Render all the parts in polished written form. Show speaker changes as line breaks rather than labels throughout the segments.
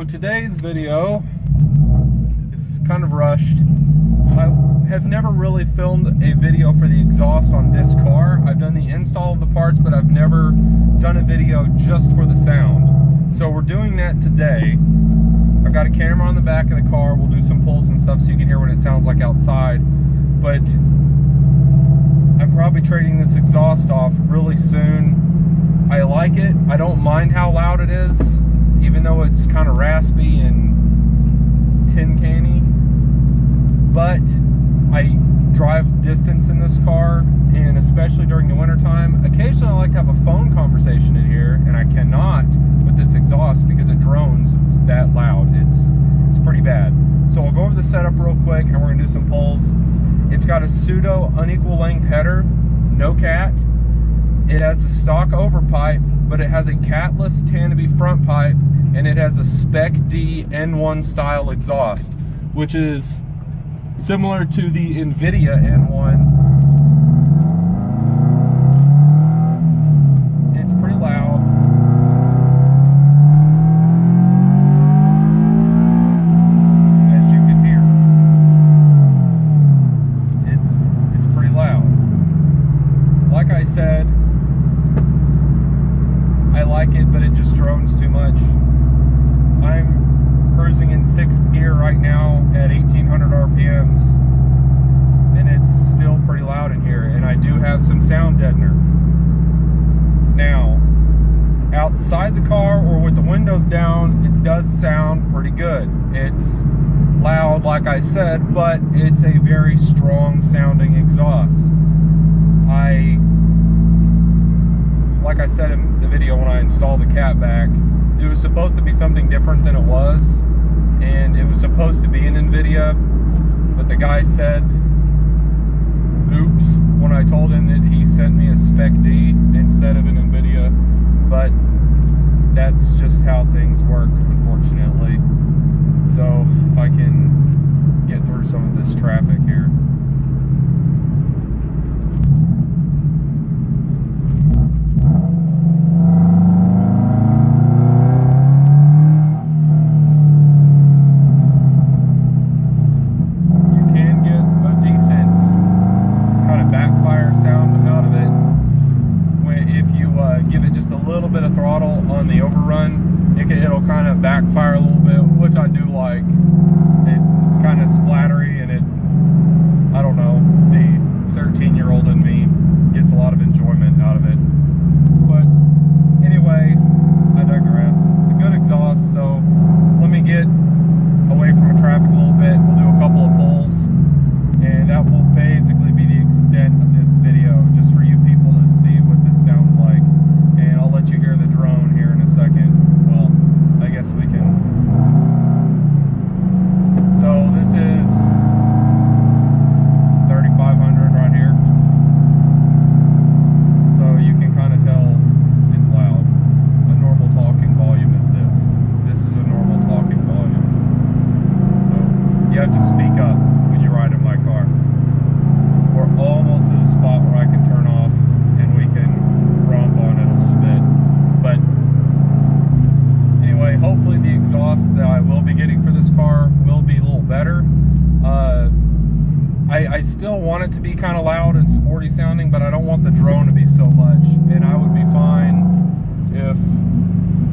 So today's video is kind of rushed. I have never really filmed a video for the exhaust on this car. I've done the install of the parts, but I've never done a video just for the sound. So we're doing that today. I've got a camera on the back of the car. We'll do some pulls and stuff so you can hear what it sounds like outside. But I'm probably trading this exhaust off really soon. I like it. I don't mind how loud it is, even though it's kind of raspy and tin canny. But I drive distance in this car, and especially during the winter time, occasionally I like to have a phone conversation in here, and I cannot with this exhaust because it drones that loud. It's pretty bad. So I'll go over the setup real quick, and we're gonna do some pulls. It's got a Tsudo unequal length header, no cat. It has a stock overpipe, but it has a Catless Tanabe front pipe, and it has a SpecD N1 style exhaust, which is similar to the NVIDIA N1. It's pretty loud. As you can hear. It's pretty loud. Like I said, I like it, but it just drones too much. I'm cruising in 6th gear right now at 1800 RPMs, and it's still pretty loud in here, and I do have some sound deadener. Now, outside the car or with the windows down, it does sound pretty good. It's loud, like I said, but it's a very strong sounding exhaust. Like I said in the video when I installed the catback, it was supposed to be something different than it was, and it was supposed to be an NVIDIA, but the guy said, oops, when I told him that he sent me a SpecD instead of an NVIDIA, but that's just how things work, unfortunately. So if I can get through some of this traffic here. It'll kind of backfire a little bit, which I do like. It's kind of splattery, and I don't know, the 13-year-old in me gets a lot of enjoyment out of it. But anyway, I digress. It's a good exhaust, so let me get away from the traffic a little bit. We'll do a couple of pulls, and that will basically be the extent of this video, just for you people to see what this sounds like. And I'll let you hear the drone here in a second. Well, I guess we can. So this is 3500 right here. So you can kind of tell it's loud. A normal talking volume is this. This is a normal talking volume. So you have to speak up when you ride in my car. We're almost to the spot where I can turn off and we can romp on it a little bit. But anyway, hopefully the exhaust that I will be getting for this car will be a little better. I still want it to be kind of loud and sporty sounding, but I don't want the drone to be so much. And I would be fine if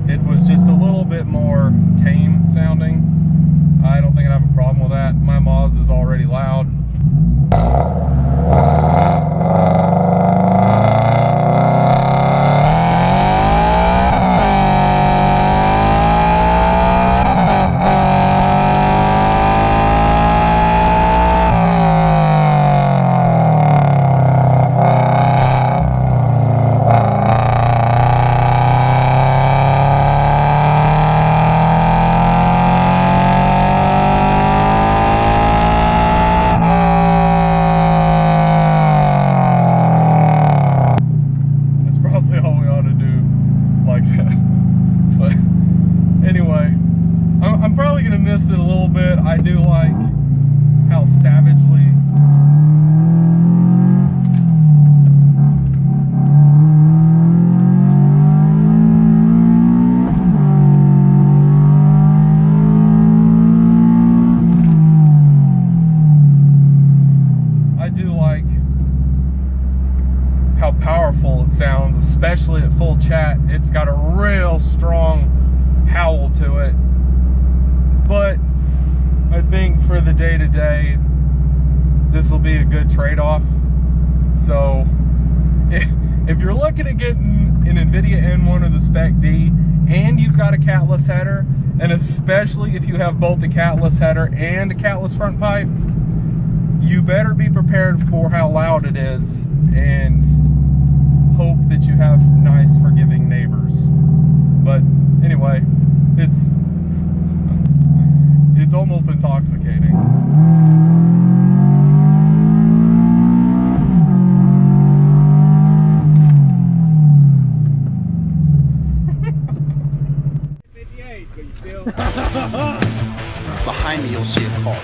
it was just a little bit more tame sounding. I don't think I'd have a problem with that. My Mazda is already loud. I do like how savagely day-to-day, this will be a good trade-off. So if you're looking at getting an NVIDIA N1 or the SpecD, and you've got a Catless header, and especially if you have both the Catless header and a Catless front pipe, you better be prepared for how loud it is, and hope that you have nice, forgiving neighbors. But anyway, it's almost intoxicating.
Behind me, you'll see a car.